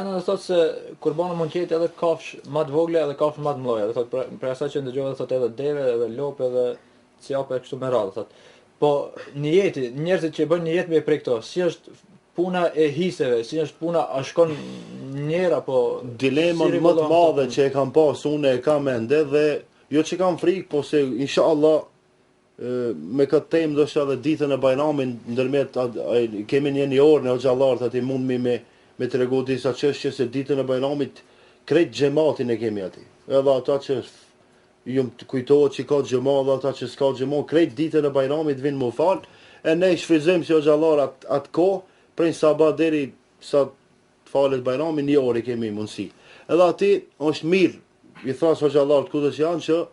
Ana thotë se kurbani mund të jetë edhe kafsh më të vogla edhe kafsh më të mëdha. Do thotë për asaj që ndëgjova thotë edhe deve, edhe lopë, edhe ciape kështu me radhë thotë. Po niyeti, njerëzit që bëjnë niyet me prej këto, si është puna e hiseve, si është puna a shkon njëra po dilemën më të madhe që e kam pas unë e kam ende dhe jo që kam frikë, po se inshallah me këtë temë do shta dhe ditën e Bajramin ndërmjet kemi një orë në xhallarët aty mund me tregu disa çështje se ditën e Bajramit krejt xhamatin e kemi aty. Edhe ata që ju të kujtohet që ka xhamat dhe ata që s'ka xhamat krejt ditën e Bajramit vinë më fal e ne shfryzojmë si xhallarët atë kohë prej sabah deri sa të falet Bajrami një orë kemi mundësi. Edhe aty është mirë i thras xhallarët kudo që janë që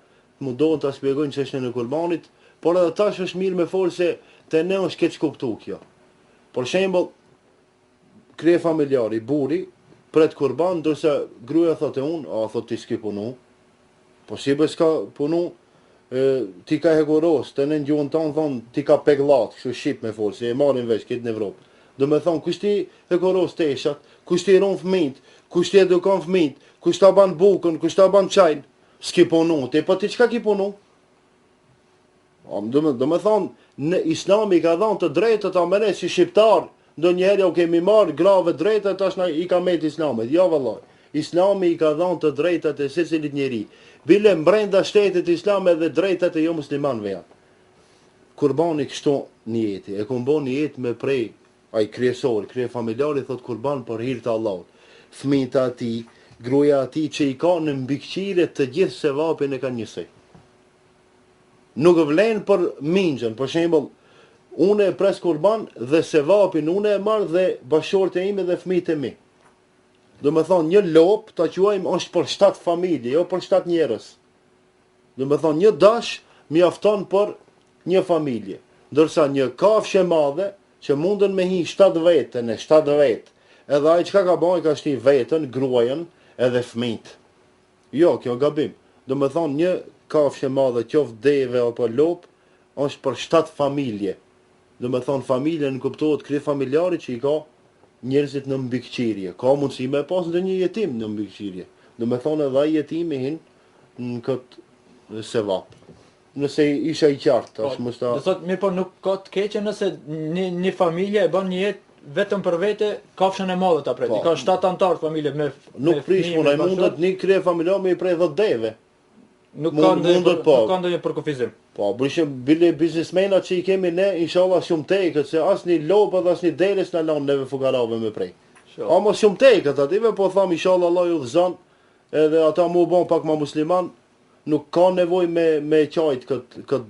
mundohen ta shpjegojnë çështjen e kurbanit. Por edhe tash është mirë me folë se te ne është keq kuptu kjo. Për shembull, krye familjari, buri, pret kurban, ndërsa gruaja thotë thotë ti s'ke punu. Po si bëj s'ka punu, ti ka heguros, te në gjuhën tonë thonë ti ka pegllat, kështu shqip me folë, se e marrin veç këtë në Evropë. Do me thonë, kush ti heguros teshat, kush ti ron fëmijët, kush ti edukon fëmijët, kush ta ban bukën, kush ta ban çajin, s'ke punu. Ti po ti çka ki punu? Do me thonë, në Islami ka dhënë të drejtët amene si shqiptar, ndonjëherë u kemi marrë grave drejtët, tash i ka met Islamit. Jo vallaj. Islami i ka dhënë të drejtat e secilit njeri. Bile brenda shtetit Islam edhe drejtat e jo muslimanëve janë. Kurbani kështu niyeti, e kumbon niyet me prej ai kryesor, krye familjari thot kurban për hir të Allahut. Fëmijët e tij, gruaja e tij që i ka në mbikëqyrje të gjithë sevapin e kanë njësoj. Nuk vlen për minxën, për shembull, unë e pres kurban dhe sevapin unë e marr dhe bashortë ime dhe fëmijët e mi. Do me thonë një lop ta quajmë është për 7 familje, jo për 7 njerëz. Do me thonë një dash mjafton për një familje, ndërsa një kafshë e madhe që mundën me hi 7 vetën e 7 vetë, edhe ai çka ka bën ka shti vetën, gruajën edhe fëmijët. Jo, kjo gabim. Do me thonë një kafshë e madhe, qoftë deve apo lop, është për 7 familje. Do me thonë familje në kuptohet krye familjari që i ka njerëzit në mbikëqyrje. Ka mundësi me pas ndonjë jetim në mbikëqyrje. Do me thonë edhe ai jetimi hin në këtë sevap. Nëse isha i qartë, tash mos ta. Do thotë mirë po nuk ka të keqe nëse një familje e bën një jetë vetëm për vete kafshën e madhe ta pret. I ka 7 antar familje me nuk prish punaj, mundet një krye familjar me i prej 10 deve. Nuk ka ndonjë përkufizim. Po, bile biznesmenat që i kemi ne, inshallah shumë tekët, se asnjë lopë dhe asnjë deres na lën neve fukarave me prej. Ama shumë tekët ative, po tham inshallah Allah ju udhëzon, edhe ata mu bon pak ma musliman, nuk ka nevojë me qajt kët